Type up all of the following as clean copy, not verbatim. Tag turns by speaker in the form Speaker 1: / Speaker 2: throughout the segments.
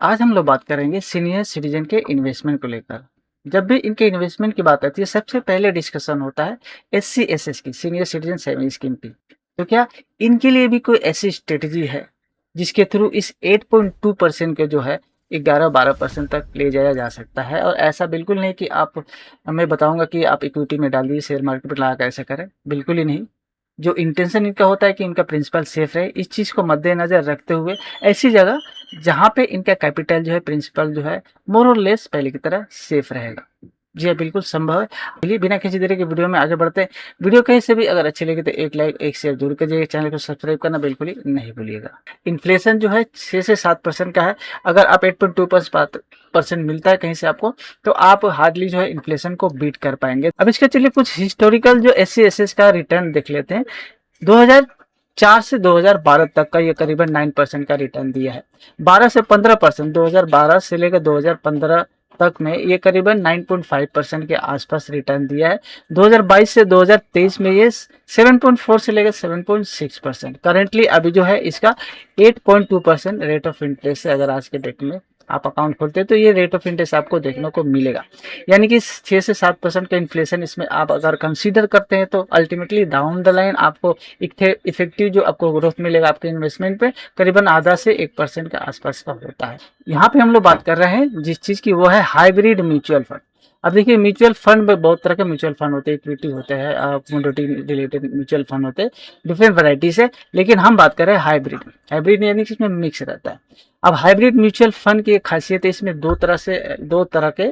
Speaker 1: आज हम लोग बात करेंगे सीनियर सिटीजन के इन्वेस्टमेंट को लेकर। जब भी इनके इन्वेस्टमेंट की बात आती है सबसे पहले डिस्कशन होता है एससी एसएस की, सीनियर सिटीजन सेविंग स्कीम की। तो क्या इनके लिए भी कोई ऐसी स्ट्रेटजी है जिसके थ्रू इस 8.2% के जो है 11-12% तक ले जाया जा सकता है? और ऐसा बिल्कुल नहीं कि आप, मैं बताऊंगा कि आप इक्विटी में डालिए, शेयर मार्केट में लगा ऐसा करें, बिल्कुल ही नहीं। जो इंटेंशन इनका होता है कि इनका प्रिंसिपल सेफ रहे, इस चीज़ को मद्देनजर रखते हुए ऐसी जगह जहाँ पे इनका कैपिटल जो है, प्रिंसिपल जो है, मोर और लेस पहले की तरह सेफ रहेगा। जी हाँ, बिल्कुल संभव है। चलिए बिना किसी तरह के वीडियो में आगे बढ़ते हैं। वीडियो कहीं से भी अगर अच्छी लगे तो एक लाइक एक शेयर जरूर कीजिएगा, चैनल को सब्सक्राइब करना बिल्कुल ही नहीं भूलिएगा। इन्फ्लेशन जो है 6 से 7% का है। अगर आप 8.2% मिलता है कहीं से आपको, तो आप हार्डली जो है इन्फ्लेशन को बीट कर पाएंगे। अब इसका चलिए कुछ हिस्टोरिकल जो एस सी एस एस का रिटर्न देख लेते हैं। 2004 से 2012 तक का ये करीबन 9% का रिटर्न दिया है। 12 से 15%, 2012 से लेकर 2015 तक में ये करीबन 9.5% के आसपास रिटर्न दिया है। 2022 से 2023 में ये 7.4 से लेकर 7.6%। करेंटली अभी जो है इसका 8.2% रेट ऑफ इंटरेस्ट है। अगर आज के डेट में आप अकाउंट खोलते हैं तो ये रेट ऑफ इंटरेस्ट आपको देखने को मिलेगा। यानी कि 6 से 7% का इन्फ्लेशन इसमें आप अगर कंसीडर करते हैं तो अल्टीमेटली डाउन द लाइन आपको इफेक्टिव जो आपको ग्रोथ मिलेगा आपके इन्वेस्टमेंट पे करीबन आधा से 1% के आसपास का होता है। यहाँ पे हम लोग बात कर रहे हैं जिस चीज़ की, वो है हाइब्रिड म्यूचुअल फंड। अब देखिए, म्यूचुअल फंड में बहुत तरह के म्यूचुअल फंड होते हैं, इक्विटी होते हैं, कमोडिटी रिलेटेड म्यूचुअल फंड होते हैं, डिफरेंट वैरायटी से। लेकिन हम बात कर रहे हैं हाइब्रिड। हाइब्रिड यानी कि इसमें मिक्स रहता है। अब हाइब्रिड म्यूचुअल फंड की एक खासियत है, इसमें दो तरह के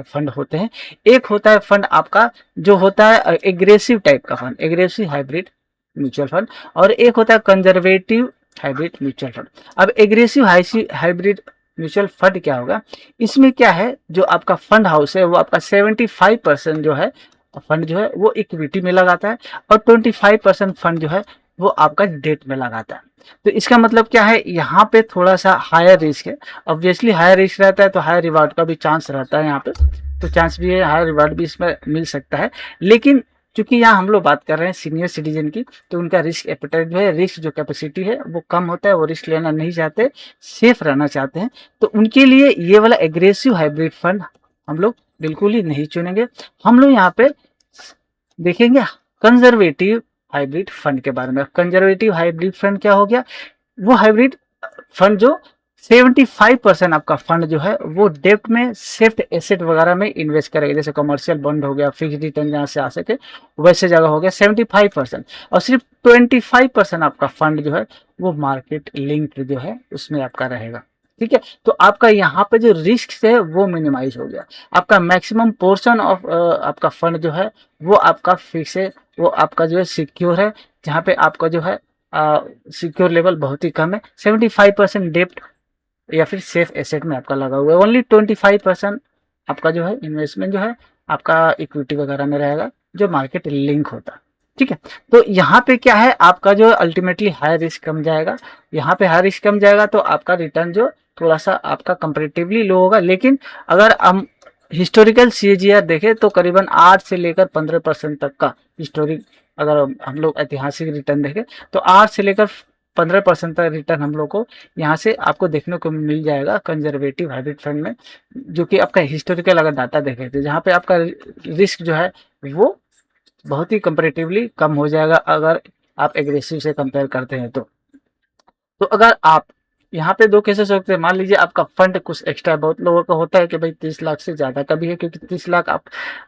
Speaker 1: फंड होते हैं। एक होता है फंड आपका जो होता है एग्रेसिव टाइप का fund, aggressive hybrid mutual fund, और एक होता है कंजर्वेटिव हाइब्रिड म्यूचुअल फंड। अब एग्रेसिव हाइब्रिड म्यूचुअल फंड क्या होगा, इसमें क्या है, जो आपका फंड हाउस है वो आपका 75% जो है फंड जो है वो इक्विटी में लगाता है, और 25% फंड जो है वो आपका डेट में लगाता है। तो इसका मतलब क्या है, यहाँ पे थोड़ा सा हायर रिस्क है। ऑब्वियसली हायर रिस्क रहता है तो हायर रिवार्ड का भी चांस रहता है यहाँ पे, तो चांस भी है, हायर रिवार्ड भी इसमें मिल सकता है। लेकिन क्योंकि यहाँ हम लोग बात कर रहे हैं सीनियर सिटीजन की, तो उनका रिस्क एपेटाइट जो है, रिस्क जो कैपेसिटी है वो कम होता है, वो रिस्क लेना नहीं चाहते, सेफ रहना चाहते हैं। तो उनके लिए ये वाला एग्रेसिव हाइब्रिड फंड हम लोग बिल्कुल ही नहीं चुनेंगे। हम लोग यहाँ पे देखेंगे कंजर्वेटिव हाइब्रिड फंड के बारे में। कंजर्वेटिव हाइब्रिड फंड क्या हो गया, वो हाइब्रिड फंड जो 75% आपका फंड जो है वो डेप्ट में, सेफ्ट एसेट वगैरह में इन्वेस्ट करेगा, जैसे कमर्शियल बॉन्ड हो गया, फिक्स रिटर्न जहाँ से आ सके वैसे जगह हो गया 75%। और सिर्फ 25% आपका फंड जो है वो मार्केट लिंक्ड जो है उसमें आपका रहेगा। ठीक है, तो आपका यहाँ पे जो रिस्क है वो मिनिमाइज हो गया। आपका मैक्सिमम पोर्शन ऑफ आपका फंड जो है वो आपका फिक्स है, वो आपका जो है सिक्योर है, जहाँ पे आपका जो है सिक्योर लेवल बहुत ही कम है। 75% डेप्ट या फिर सेफ एसेट में आपका लगा हुआ है। ओनली 25% आपका जो है इन्वेस्टमेंट जो है आपका इक्विटी वगैरह में रहेगा, जो मार्केट लिंक होता है। ठीक है, तो यहाँ पे क्या है, आपका जो अल्टीमेटली हाई रिस्क कम जाएगा। यहाँ पे हाई रिस्क कम जाएगा तो आपका रिटर्न जो थोड़ा सा आपका कंपेरेटिवली लो होगा। लेकिन अगर हम हिस्टोरिकल सीएजीआर देखें तो करीबन 8 से लेकर 15% तक का हिस्टोरिक, अगर हम लोग ऐतिहासिक रिटर्न देखें तो 8 से लेकर 15% तक रिटर्न हम लोग को यहाँ से आपको देखने को मिल जाएगा कंजर्वेटिव हाइब्रिड फंड में, जो कि आपका हिस्टोरिकल अगर डाटा देखें तो जहाँ पे आपका रिस्क जो है वो बहुत ही कंपेरेटिवली कम हो जाएगा अगर आप एग्रेसिव से कंपेयर करते हैं तो अगर आप यहाँ पे दो केसेस होते हैं। मान लीजिए आपका फंड कुछ एक्स्ट्रा, बहुत लोगों का होता है कि भाई 30 लाख से ज़्यादा का भी है, क्योंकि 30 लाख आप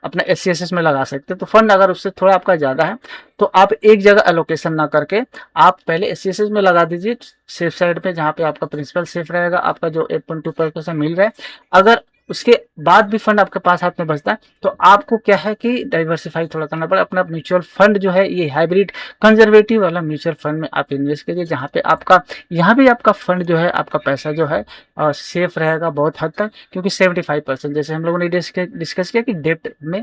Speaker 1: अपना SC/SS में लगा सकते हैं। तो फंड अगर उससे थोड़ा आपका ज़्यादा है तो आप एक जगह एलोकेशन ना करके आप पहले SC/SS में लगा दीजिए, सेफ साइड पे, जहाँ पे आपका प्रिंसिपल सेफ रहेगा, आपका जो 8.2% मिल रहा है। अगर उसके बाद भी फंड आपके पास हाथ में बचता है तो आपको क्या है कि डाइवर्सिफाई थोड़ा करना पड़े। अपना म्यूचुअल फंड जो है ये हाइब्रिड कंजर्वेटिव वाला म्यूचुअल फंड में आप इन्वेस्ट कीजिए, जहाँ पे आपका, यहाँ भी आपका फंड जो है, आपका पैसा जो है सेफ रहेगा बहुत हद तक। क्योंकि 75% जैसे हम लोगों ने डिस्कस किया कि डेप्ट में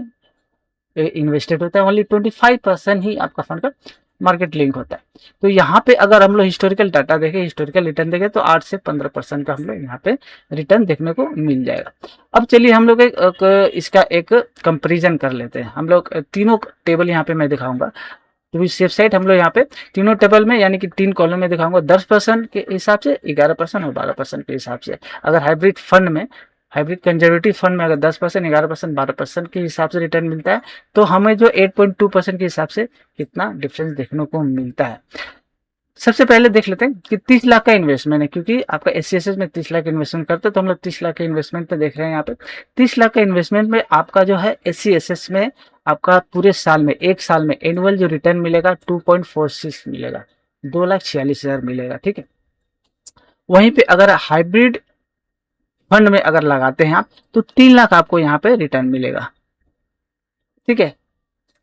Speaker 1: इन्वेस्टेड होता है, ओनली 25% ही आपका फंड का मार्केट लिंक होता है। तो यहाँ पे अगर हम लोग हिस्टोरिकल डाटा देखें, हिस्टोरिकल रिटर्न देखें तो 8 से 15% का हम लोग यहाँ पे रिटर्न देखने को मिल जाएगा। अब चलिए हम लोग इसका एक कंपेरिजन कर लेते हैं। हम लोग तीनों टेबल यहाँ पे मैं दिखाऊंगा, टू बी सेफ साइड हम लोग यहाँ पे तीनों टेबल में यानी कि 3 कॉलम में दिखाऊंगा 10% के हिसाब से, 11% और 12% के हिसाब से। अगर हाइब्रिड फंड में, हाइब्रिड कंजर्वेटिव फंड में अगर 10%, 11%, 12% के हिसाब से रिटर्न मिलता है, तो हमें जो 8.2% के हिसाब से कितना डिफरेंस देखने को मिलता है। सबसे पहले देख लेते हैं कि 30 लाख का इन्वेस्टमेंट है, क्योंकि आपका एससीएसएस में 30 लाख इन्वेस्टमेंट करते हैं, तो हम लोग 30 लाख के इन्वेस्टमेंट पे देख रहे हैं। यहाँ पे 30 लाख का इन्वेस्टमेंट में आपका जो है एससीएसएस में आपका पूरे साल में, एक साल में एनुअल जो रिटर्न मिलेगा 2.46 मिलेगा, 2,46,000 मिलेगा। ठीक है, वहीं पे अगर हाइब्रिड फंड में अगर लगाते हैं आप, तो 3 लाख आपको यहाँ पे रिटर्न मिलेगा। ठीक है,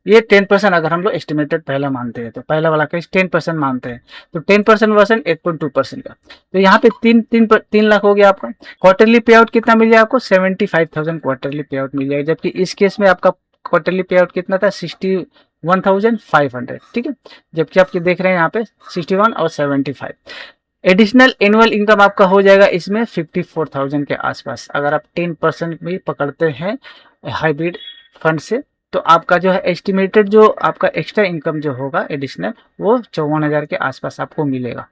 Speaker 1: ये 10% अगर हम लोग एस्टिमेटेड पहला मानते हैं, तो पहला वाला केस 10% मानते हैं, तो 10% वर्सन 8.2% का, तो यहाँ पे 3 लाख हो गया आपका। क्वार्टरली पे आउट कितना मिल जाएगा आपको? 75,000 क्वार्टरली पे आउट मिल जाएगा, जबकि इस केस में आपका क्वार्टरली पे आउट कितना था? 61,500। ठीक है, जबकि आपके देख रहे हैं यहाँ पे 61 और 75। एडिशनल एनुअल इनकम आपका हो जाएगा इसमें 54,000 के आसपास। अगर आप 10% भी पकड़ते हैं हाइब्रिड फंड से, तो आपका जो है एस्टिमेटेड जो आपका एक्स्ट्रा इनकम जो होगा एडिशनल, वो 54,000 के आसपास आपको मिलेगा।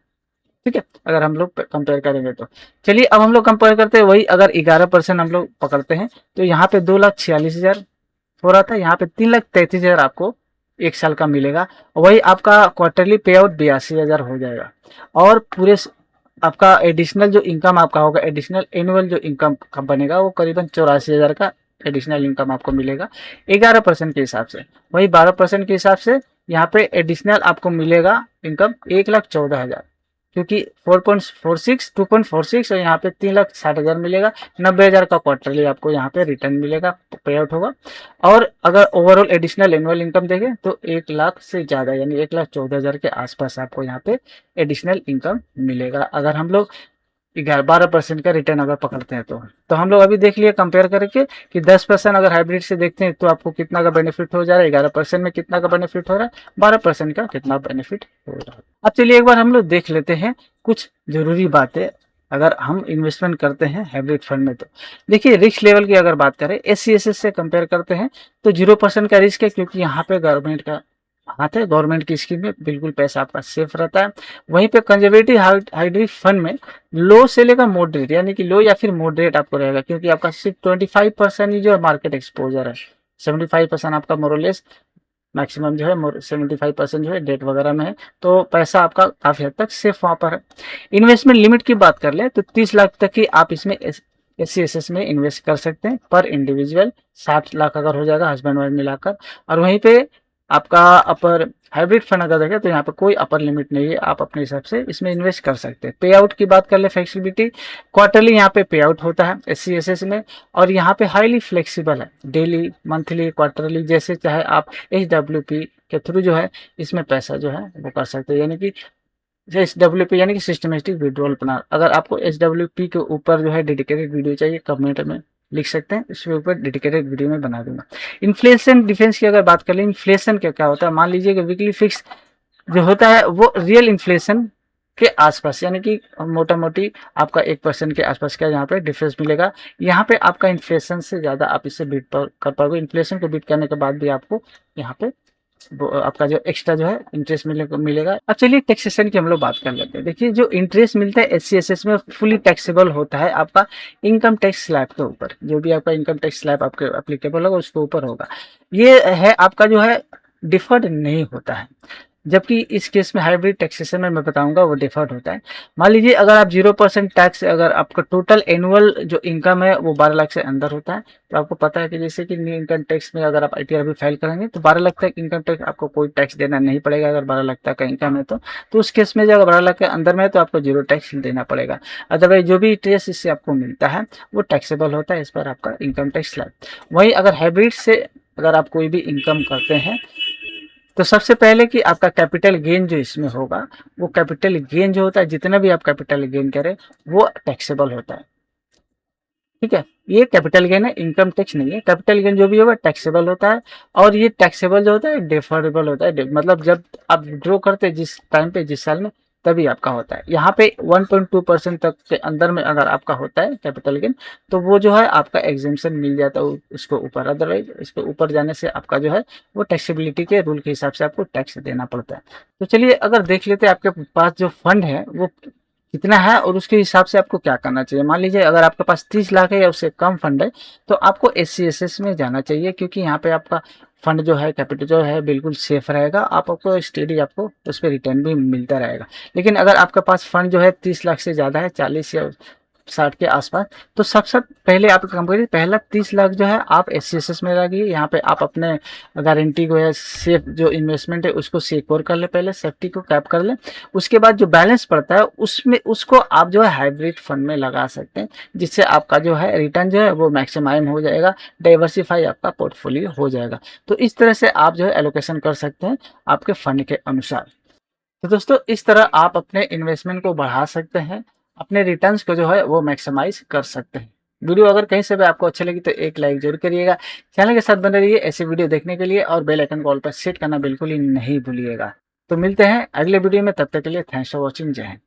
Speaker 1: ठीक है, अगर हम लोग कंपेयर करेंगे तो। चलिए अब हम लोग कंपेयर करते हैं, वही अगर 11% हम लोग पकड़ते हैं, तो यहाँ पे 2,46,000 हो रहा था, यहाँ पे 3,33,000 आपको एक साल का मिलेगा। वही आपका क्वार्टरली पे आउट 82,000 हो जाएगा। और पूरे आपका एडिशनल जो इनकम आपका होगा, एडिशनल एनुअल जो इनकम का बनेगा, वो करीबन 84,000 का एडिशनल इनकम आपको मिलेगा 11% के हिसाब से। वही 12% के हिसाब से यहाँ पे एडिशनल आपको मिलेगा इनकम 1,14,000, क्योंकि 2.46 और यहाँ पे 3,60,000 मिलेगा। 90,000 का क्वार्टरली आपको यहाँ पे रिटर्न मिलेगा, पे आउट होगा। और अगर ओवरऑल एडिशनल एनुअल इनकम देखें तो 1 लाख से ज़्यादा यानी 1,14,000 के आसपास आपको यहाँ पे एडिशनल इनकम मिलेगा, अगर हम लोग 12% का रिटर्न अगर पकड़ते हैं तो हम लोग अभी देख लिए कंपेयर करके कि 10% अगर हाइब्रिड से देखते हैं तो आपको कितना का बेनिफिट हो जा रहा है, 11% में कितना का बेनिफिट हो रहा है, 12% का कितना बेनिफिट हो रहा है। अब चलिए एक बार हम लोग देख लेते हैं कुछ जरूरी बातें अगर हम इन्वेस्टमेंट करते हैं हाइब्रिड फंड में। तो देखिए रिस्क लेवल की अगर बात करें एससीएसएस से कंपेयर करते हैं तो 0% का रिस्क है, क्योंकि यहाँ पे गवर्नमेंट का हाथ है, गवर्नमेंट की स्कीम में बिल्कुल पैसा आपका सेफ रहता है। वहीं पे कंजर्वेटिव हाइब्रिड फंड में लो से लेकर मॉडरेट यानी कि लो या फिर मॉडरेट आपको रहेगा, क्योंकि आपका सिर्फ 25% ही जो है मार्केट एक्सपोजर है, 75% आपका मोरलेस मैक्सिमम जो है 75% जो है डेट वगैरह में है, तो पैसा आपका काफी हद तक सेफ वहां पर है। इन्वेस्टमेंट लिमिट की बात कर ले तो 30 लाख तक ही आप इसमें एससीएसएस में इन्वेस्ट कर सकते हैं पर इंडिविजुअल। 60 लाख अगर हो जाएगा हस्बैंड वाइफ मिलाकर। और वहीं पे आपका अपर हाइब्रिड फंड अगर देखें तो यहाँ पे कोई अपर लिमिट नहीं है, आप अपने हिसाब से इसमें इन्वेस्ट कर सकते हैं। पे आउट की बात कर ले, फ्लेक्सिबिलिटी क्वार्टरली यहाँ पे पे आउट होता है एससीएसएस में, और यहाँ पे हाईली फ्लेक्सिबल है, डेली, मंथली, क्वार्टरली, जैसे चाहे आप एचडब्ल्यूपी के थ्रू जो है इसमें पैसा जो है वो कर सकते हैं। यानी कि एचडब्ल्यूपी यानी कि सिस्टमेटिक विड्रॉल प्लान। अगर आपको एचडब्ल्यूपी के ऊपर जो है डेडिकेटेड वीडियो चाहिए, कमेंट में लिख सकते हैं, इसके ऊपर डेडिकेटेड वीडियो में बना दूंगा। इन्फ्लेशन डिफेंस की अगर बात कर लें, इन्फ्लेशन क्या होता है, मान लीजिए कि वीकली फिक्स जो होता है वो रियल इन्फ्लेशन के आसपास यानी कि मोटा मोटी आपका 1% के आसपास का यहाँ पे डिफरेंस मिलेगा। यहाँ पे आपका इन्फ्लेशन से ज़्यादा आप इसे बीट कर पाओगे। इन्फ्लेशन को बीट करने के बाद भी आपको यहाँ पे आपका जो एक्स्ट्रा जो है इंटरेस्ट मिलेगा। अब चलिए टैक्सेशन की हम लोग बात कर लेते हैं। देखिए जो इंटरेस्ट मिलता है एससीएसएस में फुली टैक्सेबल होता है आपका इनकम टैक्स स्लैब के ऊपर, जो भी आपका इनकम टैक्स स्लैब आपके एप्लीकेबल होगा उसके ऊपर होगा। ये है आपका जो है डिफर्ड नहीं होता है, जबकि इस केस में हाइब्रिड टैक्सेशन में मैं बताऊंगा वो डिफर्ड होता है। मान लीजिए अगर आप 0% टैक्स, अगर आपका टोटल एनुअल जो इनकम है वो 12 लाख से अंदर होता है, तो आपको पता है कि जैसे कि न्यू इनकम टैक्स में अगर आप आईटीआर भी फाइल करेंगे तो 12 लाख तक इनकम टैक्स आपको कोई टैक्स देना नहीं पड़ेगा। अगर 12 लाख तक का इनकम है तो उस केस में जो अगर 12 लाख के अंदर में है तो आपको 0 टैक्स देना पड़ेगा। अदरवाइज जो भी इंटरेस्ट इससे आपको मिलता है वो टैक्सेबल होता है इस पर आपका इनकम टैक्स स्लैब। वहीं अगर हाइब्रिड से अगर आप कोई भी इनकम करते हैं तो सबसे पहले कि आपका कैपिटल गेन जो इसमें होगा, वो कैपिटल गेन जो होता है, जितना भी आप कैपिटल गेन करें वो टैक्सेबल होता है। ठीक है, ये कैपिटल गेन है, इनकम टैक्स नहीं है। कैपिटल गेन जो भी होगा टैक्सेबल होता है, और ये टैक्सेबल जो होता है डिफरेबल होता है। मतलब जब आप ड्रॉ करते हैं जिस टाइम पे, जिस साल में, तभी आपका होता है। यहाँ पे 1.2% तक के अंदर में अगर आपका होता है कैपिटल गेन, तो वो जो है आपका एग्जेम्पशन मिल जाता है उसको ऊपर। अदरवाइज इसके ऊपर जाने से आपका जो है वो टैक्सेबिलिटी के रूल के हिसाब से आपको टैक्स देना पड़ता है। तो चलिए अगर देख लेते हैं आपके पास जो फंड है वो कितना है और उसके हिसाब से आपको क्या करना चाहिए। मान लीजिए अगर आपके पास 30 लाख है या उससे कम फंड है, तो आपको SCSS में जाना चाहिए, क्योंकि यहाँ पे आपका फंड जो है, कैपिटल जो है, बिल्कुल सेफ रहेगा। आपको स्टेडी आपको उस पर रिटर्न भी मिलता रहेगा। लेकिन अगर आपके पास फंड जो है 30 लाख से ज़्यादा है, 40 या 60 के आसपास, तो सबसे पहले आप काम करिए, पहला 30 लाख जो है आप SCSS में लगिए। यहाँ पे आप अपने गारंटी को या सेफ जो इन्वेस्टमेंट है उसको सिक्योर कर ले, पहले सेफ्टी को कैप कर ले। उसके बाद जो बैलेंस पड़ता है उसमें उसको आप जो है हाइब्रिड फंड में लगा सकते हैं, जिससे आपका जो है रिटर्न जो है वो मैक्सिमाइज हो जाएगा, डाइवर्सिफाई आपका पोर्टफोलियो हो जाएगा। तो इस तरह से आप जो है एलोकेशन कर सकते हैं आपके फंड के अनुसार। तो दोस्तों इस तरह आप अपने इन्वेस्टमेंट को बढ़ा सकते हैं, अपने रिटर्न्स को जो है वो मैक्सिमाइज कर सकते हैं। वीडियो अगर कहीं से भी आपको अच्छी लगी तो एक लाइक जरूर करिएगा। चैनल के साथ बने रहिए ऐसी वीडियो देखने के लिए, और बेल आइकन को ऑल पर सेट करना बिल्कुल ही नहीं भूलिएगा। तो मिलते हैं अगले वीडियो में, तब तक के लिए थैंक्स फॉर वॉचिंग। जय हिंद।